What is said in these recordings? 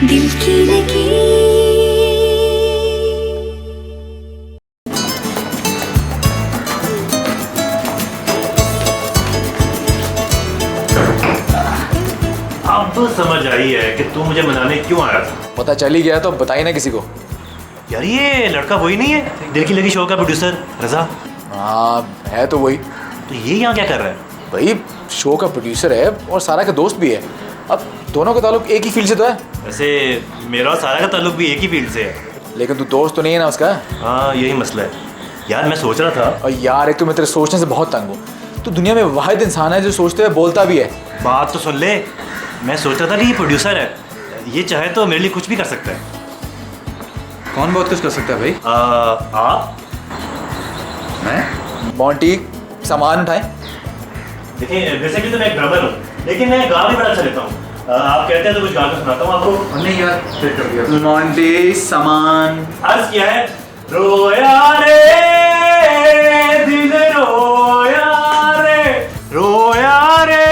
दिल की लगी। अब समझ आई है कि तू मुझे मनाने क्यों आया था। पता चल ही गया तो बताइए ना किसी को। यार ये लड़का वही नहीं है दिल की लगी शो का प्रोड्यूसर रजा? हाँ है तो वही। तो ये यहाँ क्या कर रहा है? भाई शो का प्रोड्यूसर है और सारा का दोस्त भी है। अब दोनों का ताल्लुक एक ही फील्ड से तो है। वैसे मेरा और सारा का ताल्लुक भी एक ही फील्ड से है। लेकिन तू दोस्त तो नहीं है ना उसका। हाँ यही मसला है यार। मैं सोच रहा था। और यार एक तो मैं तेरे सोचने से बहुत तंग हूँ। तू दुनिया में वाहिद इंसान है जो सोचते हुए बोलता भी है। बात तो सुन ले। मैं सोच रहा था कि ये प्रोड्यूसर है, ये चाहे तो मेरे लिए कुछ भी कर सकता है। कौन बहुत कुछ कर सकता है भाई? आप? मैं? मोंटी सामान उठाए। देखिए बेसिकली तो मैं एक ड्रमर हूँ, लेकिन मैं गा भी बड़ा अच्छा लेता हूँ। आप कहते हैं तो कुछ गा कर सुनाता हूँ आपको। नहीं यार, फिर कर दिया। मोंटी सामान। अर्ज किया है। रोया रे दिल रोया रे, रोया रे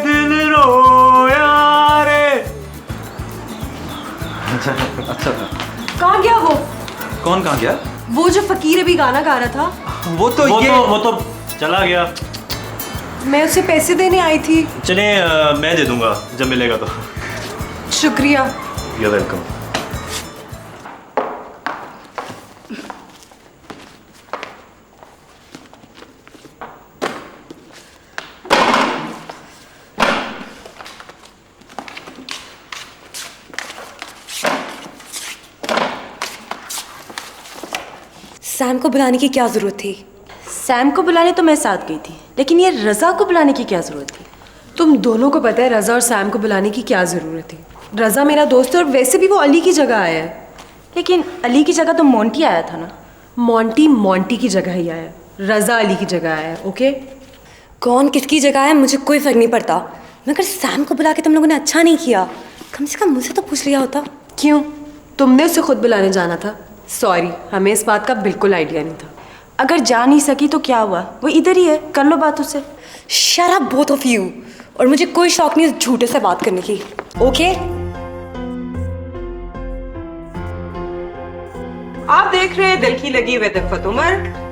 दिल रोया रे। अच्छा था। कहाँ गया वो? कौन कहाँ गया? वो जो फकीर अभी गाना गा रहा था। वो तो चला गया। मैं उसे पैसे देने आई थी। चले मैं दे दूंगा जब मिलेगा तो। शुक्रिया। You welcome. सैम को बुलाने की क्या जरूरत थी? सैम को बुलाने तो मैं साथ गई थी, लेकिन ये रज़ा को बुलाने की क्या ज़रूरत थी? तुम दोनों को पता है रज़ा और सैम को बुलाने की क्या ज़रूरत थी। रज़ा मेरा दोस्त है और वैसे भी वो अली की जगह आया है। लेकिन अली की जगह तो मोंटी आया था ना। मोंटी मोंटी की जगह ही आया, रज़ा अली की जगह आया है। ओके, कौन किसकी जगह है मुझे कोई फर्क नहीं पड़ता, मगर सैम को बुला के तुम लोगों ने अच्छा नहीं किया। कम से कम मुझे तो पूछ लिया होता। क्यों? तुमने उसे खुद बुलाने जाना था। सॉरी, हमें इस बात का बिल्कुल आइडिया नहीं था। अगर जा नहीं सकी तो क्या हुआ, वो इधर ही है, कर लो बात उससे। Shut up both of you. और मुझे कोई शौक नहीं उस झूठे से बात करने की। ओके आप देख रहे हैं दिल की लगी विद इफ़्फ़त उमर।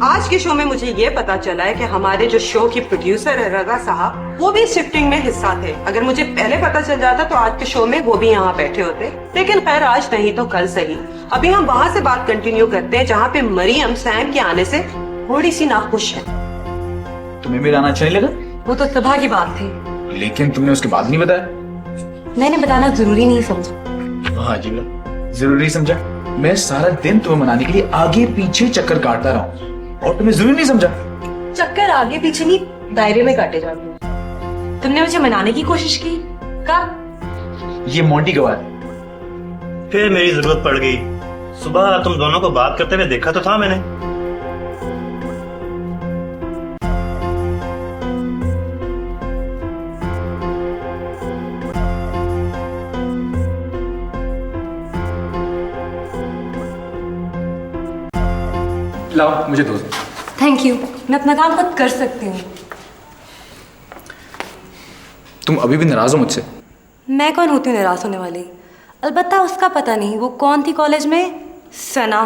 आज के शो में मुझे ये पता चला है कि हमारे जो शो की प्रोड्यूसर है रज़ा साहब, वो भी शिफ्टिंग में हिस्सा थे। अगर मुझे पहले पता चल जाता तो आज के शो में वो भी यहाँ बैठे होते, लेकिन खैर आज नहीं तो कल सही। अभी हम वहाँ से बात कंटिन्यू करते हैं जहाँ पे मरियम सैम के आने से थोड़ी सी नाखुश है। तुम्हें मेरा आना अच्छा नहीं लगा? वो तो सुबह की बात थी। लेकिन तुमने उसके बाद नहीं बताया। मैंने बताना जरूरी नहीं समझा। हाँ जी जरूरी समझा। मैं सारा दिन तुम्हें मनाने के लिए आगे पीछे चक्कर काटता रहा हूँ और तुम्हें जरूरी नहीं समझा। चक्कर आगे पीछे नहीं, दायरे में काटे जाते हैं। तुमने मुझे मनाने की कोशिश की कब? ये मोंटी गवाह है। फिर मेरी जरूरत पड़ गई। सुबह तुम दोनों को बात करते हुए देखा तो था मैंने। लाओ मुझे दो। थैंक यू, मैं अपना काम खुद कर सकती हूँ। तुम अभी भी नाराज हो मुझसे? मैं कौन होती हूँ नाराज होने वाली? अलबत्ता उसका पता नहीं वो कौन थी कॉलेज में। सना।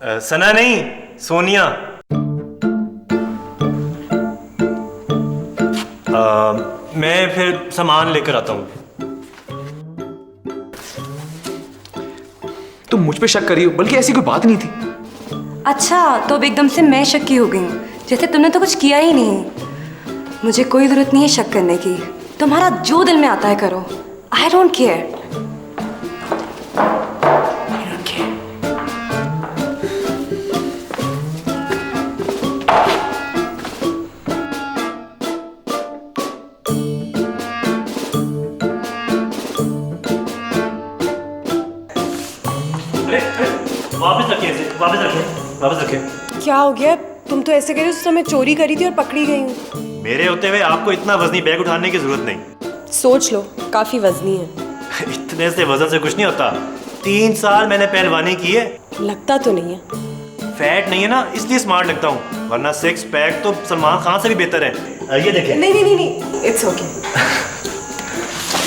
सना नहीं, सोनिया। मैं फिर सामान लेकर आता हूँ। तुम मुझ पे शक करी हो, बल्कि ऐसी कोई बात नहीं थी। अच्छा, तो अब एकदम से मैं शक्की हो गई हूँ, जैसे तुमने तो कुछ किया ही नहीं। मुझे कोई जरूरत नहीं है शक करने की। तुम्हारा जो दिल में आता है करो। I don't care. वापस रखिए इसे, वापस रखिए, वापस रखिए। क्या हो गया? तुम तो ऐसे कह रहे हो जैसे मैं चोरी करी थी और पकड़ी गई हूँ। मेरे होते हुए आपको इतना वजनी बैग उठाने की जरूरत नहीं। सोच लो, काफी वजनी है। इतने से वजन से कुछ नहीं होता। 3 साल मैंने पहलवानी की है। लगता तो नहीं है। फैट नहीं है ना, इसलिए स्मार्ट लगता हूँ, वरना 6 पैक तो सलमान खान से भी बेहतर है। ये देखें। नहीं, इट्स ओके।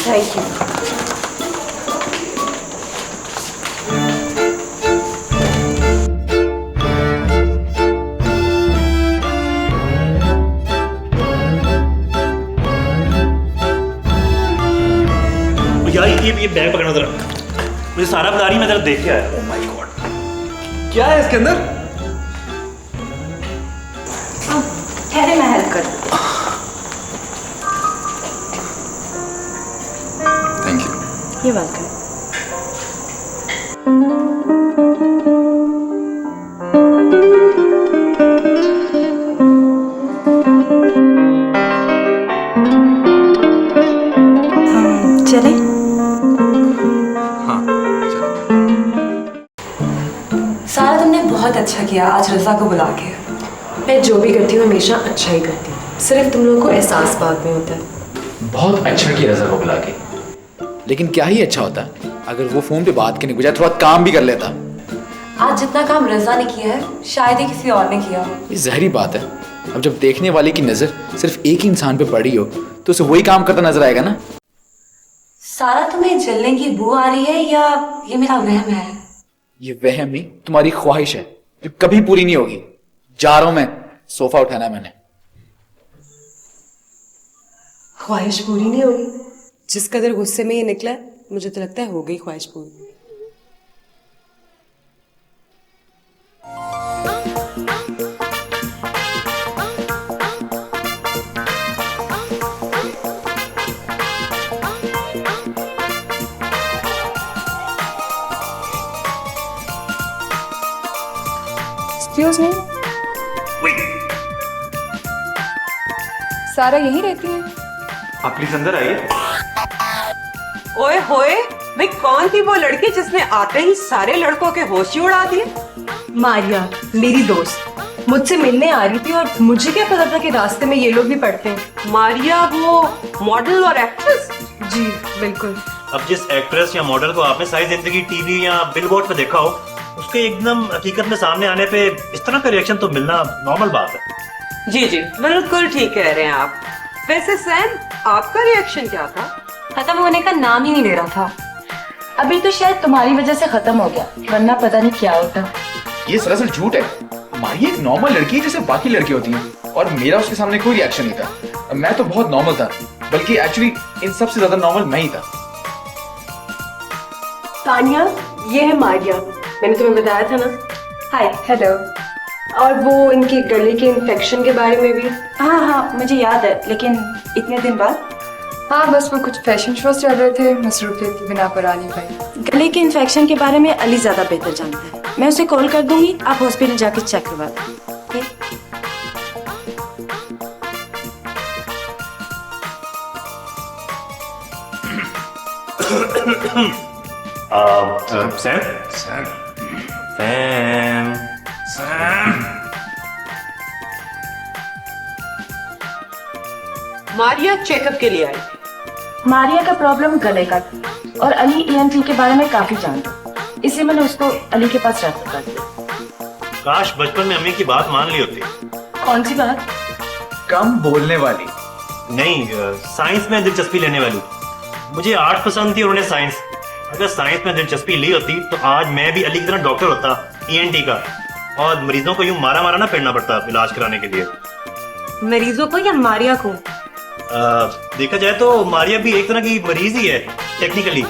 Thank you. ये बैग पकड़ना जरा, मुझे सारा बता रही, मैं जरा देख के आया। ओह माय गॉड, क्या है इसके अंदर? ठहरे, मैं हेल्प कर दूँ। Thank you. ये वेलकम। चले? हाँ चलो। सारा, तुमने बहुत अच्छा किया आज रज़ा को बुला के। मैं जो भी करती हूँ हमेशा अच्छा ही करती हूँ, सिर्फ तुम लोगों को एहसास बाद में होता है। बहुत अच्छा किया रज़ा को बुला के, लेकिन क्या ही अच्छा होता अगर वो फोन पे बात करने के बजाय थोड़ा काम भी कर लेता। आज जितना काम रज़ा ने किया है शायद ही किसी और ने किया हो। ये जहरी बात है, अब जब देखने वाले की नजर सिर्फ एक ही इंसान पे पड़ी हो तो उसे वही काम करता नजर आएगा ना। सारा, तुम्हें जलने की बू आ रही है या ये मेरा वहम है? ये वहम नहीं, तुम्हारी ख्वाहिश है जो कभी पूरी नहीं होगी। जा रहा हूं मैं, सोफा उठाना है मैंने। ख्वाहिश पूरी नहीं होगी? जिस कदर गुस्से में ये निकला है, मुझे तो लगता है हो गई ख्वाहिश पूरी। एक्सक्यूज मी, सारा यहीं रहती है? आप प्लीज अंदर आइए। ओए होए, भाई कौन थी वो लड़की जिसने आते ही सारे लड़कों के होश ही उड़ा दिए? मारिया, मेरी दोस्त, मुझसे मिलने आ रही थी और मुझे क्या पता था कि रास्ते में ये लोग भी पढ़ते हैं। मारिया वो मॉडल और एक्ट्रेस? जी बिल्कुल। अब जिस एक्ट्रेस या मॉडल को आपने सारी जिंदगी टीवी या बिलबोर्ड पे देखा हो, उसके एकदम हकीकत में सामने आने पे इस तरह का रिएक्शन तो मिलना नॉर्मल बात है। जी जी बिल्कुल ठीक कह रहे हैं आप। वैसे सैम, आपका रिएक्शन क्या था? खत्म होने का नाम ही नहीं ले रहा था। अभी तो शायद तुम्हारी वजह से खत्म हो गया, वरना पता नहीं क्या होता। ये सरासर झूठ है। मारिया एक नॉर्मल लड़की है जैसे बाकी लड़की होती हैं, और मेरा उसके सामने कोई रिएक्शन नहीं था। मैं तो बहुत नॉर्मल था, बल्कि एक्चुअली इन सबसे ज्यादा नॉर्मल मैं ही था। तानिया, ये है मारिया, मैंने तुम्हें बताया था ना। हाय। हेलो। और वो इनके गले के इन्फेक्शन के बारे में भी। हाँ हाँ मुझे याद है, लेकिन इतने दिन बाद? हाँ बस वो कुछ फैशन शोज चल रहे थे, मसरूफियत की बिना पर आ नहीं पाई। गले के इन्फेक्शन के बारे में अली ज्यादा बेहतर जानता है, मैं उसे कॉल कर दूंगी, आप हॉस्पिटल जाके चेक करवा दें। Sam Sam Sam Sam Maria checkup के लिए आई। मारिया का प्रॉब्लम गले का और अली ENT के बारे में काफी जानता, इसलिए मैंने उसको अली के पास रेफर कर दिया। काश बचपन में अम्मी की बात मान ली होती। कौन सी बात? कम बोलने वाली। नहीं, साइंस में दिलचस्पी लेने वाली। मुझे आर्ट पसंद थी और उन्हें साइंस। अगर साइंस में दिलचस्पी ली होती तो आज मैं भी अली की तरह डॉक्टर होता, ENT का, और मरीजों को यूं मारा मारा ना फिरना पड़ता इलाज कराने के लिए। मरीजों को या मारिया को? देखा जाए तो मारिया भी एक तरह की मरीज ही है टेक्निकली।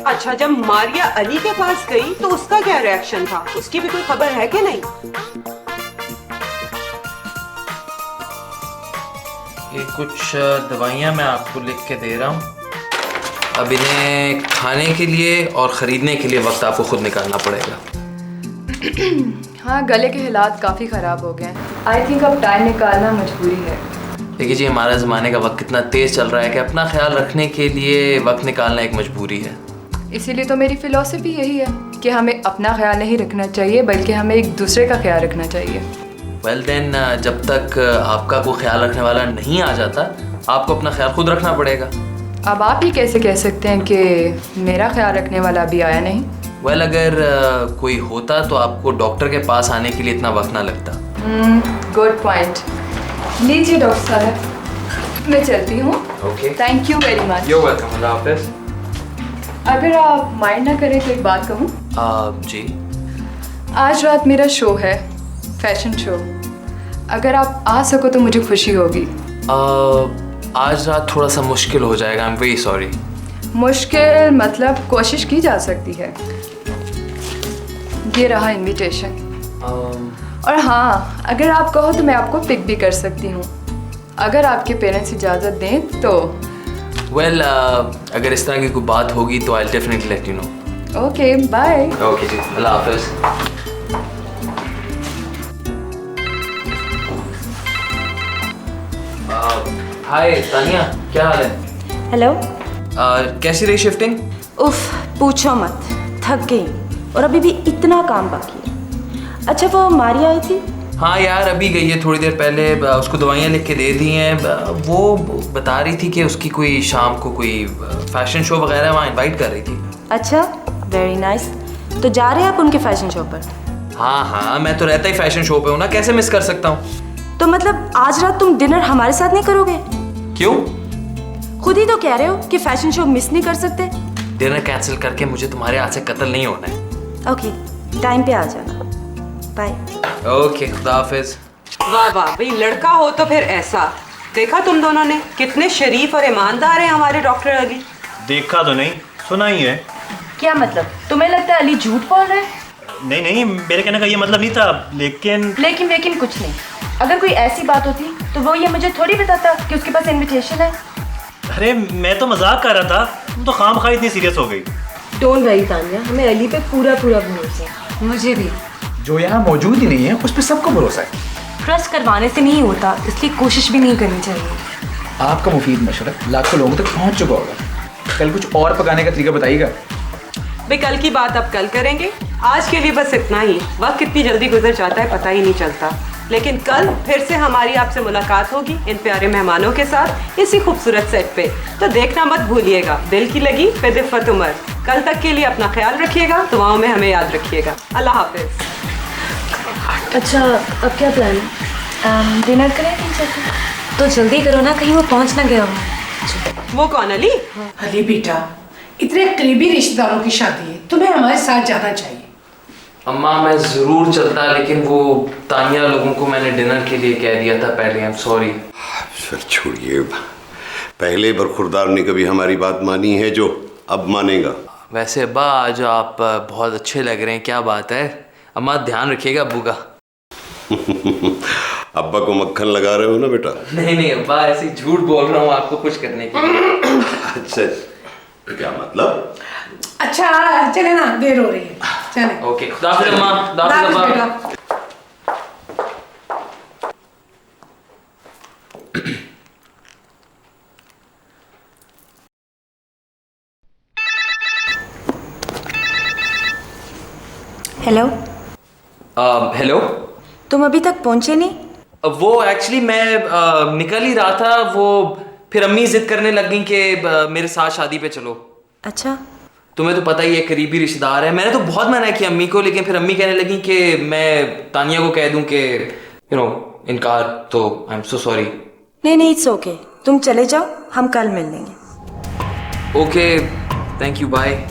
अच्छा, जब मारिया अली के पास गई तो उसका क्या रिएक्शन था? उसकी भी कोई खबर है कि नहीं? ये कुछ दवाइयाँ मैं आपको लिख के दे रहा हूँ। अब इन्हें खाने के लिए और ख़रीदने के लिए वक्त आपको खुद निकालना पड़ेगा। हाँ गले के हालात काफ़ी ख़राब हो गए हैं। आई थिंक अब टाइम निकालना मजबूरी है। देखिए जी, हमारा ज़माने का वक्त कितना तेज़ चल रहा है कि अपना ख्याल रखने के लिए वक्त निकालना एक मजबूरी है। इसीलिए तो मेरी फ़िलॉसफी यही है कि हमें अपना ख्याल नहीं रखना चाहिए, बल्कि हमें एक दूसरे का ख्याल रखना चाहिए। वेल देन, जब तक आपका कोई ख्याल रखने वाला नहीं आ जाता, आपको अपना ख्याल खुद रखना पड़ेगा। अब आप ही कैसे कह सकते हैं कि मेरा ख्याल रखने वाला अभी आया नहीं? वेल, अगर कोई होता तो आपको डॉक्टर के पास आने के लिए इतना वक्त ना लगता। Good point. लीजिए डॉक्टर साहब, मैं चलती हूँ। Okay, thank you very much. You welcome. अल्लाह हाफ़िज़। अगर आप माइंड ना करें तो एक बात कहूँ। जी। आज रात मेरा शो है, फैशन शो। अगर आप आ सको तो मुझे खुशी होगी। आज रात थोड़ा सा मुश्किल हो जाएगा। I am very sorry. मुश्किल मतलब कोशिश की जा सकती है। ये रहा इनविटेशन। और हाँ, अगर आप कहो तो मैं आपको पिक भी कर सकती हूँ, अगर आपके पेरेंट्स इजाज़त दें तो। वेल अगर इस तरह की कोई बात होगी तो I definitely let you know. Okay bye. Okay जी, अल्लाह हाफिज़। हाय तानिया, क्या हाल है? हेलो। कैसी रही शिफ्टिंग? उफ, पूछो मत, थक गई और अभी भी इतना काम बाकी है। अच्छा, वो मारिया आई थी? हाँ यार, अभी गई है थोड़ी देर पहले। उसको दवाइयाँ लिख के दे दी हैं। वो बता रही थी कि उसकी कोई शाम को कोई फैशन शो वगैरह वहाँ इनवाइट कर रही थी। अच्छा, वेरी नाइस। तो जा रहे हैं आप उनके फैशन शो पर? हाँ हाँ, मैं तो रहता ही फैशन शो पे हूँ ना, कैसे मिस कर सकता हूँ? तो मतलब आज रात तुम डिनर हमारे साथ नहीं करोगे? क्यों? खुद ही तो कह रहे हो कि फैशन शो मिस नहीं कर सकते। डिनर कैंसिल करके मुझे तुम्हारे हाथ से कत्ल नहीं होना है। ओके, टाइम पे आ जाना। बाय। ओके, खुदा हाफिज। वाह वाह भाई, लड़का हो तो फिर ऐसा। देखा तुम दोनों ने, कितने शरीफ और ईमानदार हैं हमारे डॉक्टर अली। देखा तो नहीं, सुना ही है। क्या मतलब, तुम्हें लगता है अली झूठ बोल रहा है? नहीं नहीं, मेरे कहने का ये मतलब नहीं था, लेकिन कुछ नहीं। अगर कोई ऐसी बात होती तो वो ये मुझे थोड़ी बताता कि उसके पास इनविटेशन है। अरे मैं तो मजाक कर रहा था, तुम तो खामखा इतनी सीरियस हो गई। डोंट वरी तानिया, हमें अली पे पूरा भरोसा है। मुझे भी। जो यहाँ मौजूद ही नहीं है उस पर सबको भरोसा है। ट्रस्ट करवाने से नहीं होता, इसलिए कोशिश भी नहीं करनी चाहिए। आपका मुफीद मशवरा लाखों लोगों तक पहुँच चुका होगा। कल कुछ और पकाने का तरीका बताइएगा। भाई कल की बात अब कल करेंगे, आज के लिए बस इतना ही। वक्त कितनी जल्दी गुजर जाता है पता ही नहीं चलता। लेकिन कल फिर से हमारी आपसे मुलाकात होगी इन प्यारे मेहमानों के साथ इसी खूबसूरत सेट पे। तो देखना मत भूलिएगा, दिल की लगी बेदिफ़्फ़त उमर। कल तक के लिए अपना ख्याल रखिएगा, दुआओं में हमें याद रखिएगा। अल्लाह हाफिज। अच्छा, अब क्या प्लान है? डिनर करें तीन चार? तो जल्दी करो ना, कहीं वो पहुंच ना गया हो। वो कौन अली? अली बेटा, इतने करीबी रिश्तेदारों की शादी है, तुम्हें हमारे साथ जाना चाहिए। अम्मा मैं ज़रूर चलता, लेकिन वो तानिया लोगों को मैंने डिनर के लिए कह दिया था पहले। I am sorry. सर छोड़िए, पहले बरखुरदार ने कभी हमारी बात मानी है जो अब मानेगा? वैसे अब्बा आज आप बहुत अच्छे लग रहे हैं, क्या बात है? अम्मा ध्यान रखिएगा अब्बू का। अब्बा को मक्खन लगा रहे हो ना बेटा? नहीं नहीं अब्बा, ऐसे झूठ बोल रहा हूँ आपको खुश करने के लिए। अच्छा, क्या मतलब? अच्छा चले ना, देर हो रही है, चले। ओके, खुदा हाफिज़ अम्मा, खुदा हाफिज़ अब्बा। हेलो। हेलो। तुम अभी तक पहुंचे नहीं? वो एक्चुअली मैं निकल ही रहा था, वो फिर अम्मी जिद करने लग गई कि मेरे साथ शादी पे चलो। अच्छा। तुम्हें तो पता ही है, करीबी रिश्तेदार है। मैंने तो बहुत मना किया अम्मी को, लेकिन फिर अम्मी कहने लगी कि मैं तानिया को कह दूं कि इनकार। तो आई एम सो सॉरी। नहीं, इट्स ओके। तुम चले जाओ, हम कल मिल लेंगे। Okay, thank you, bye.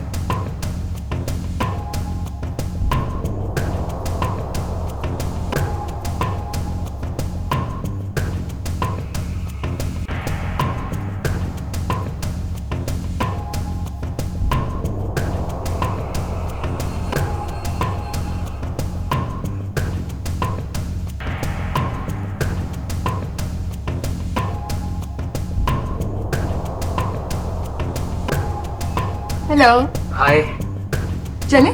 Hello. Hi. चले?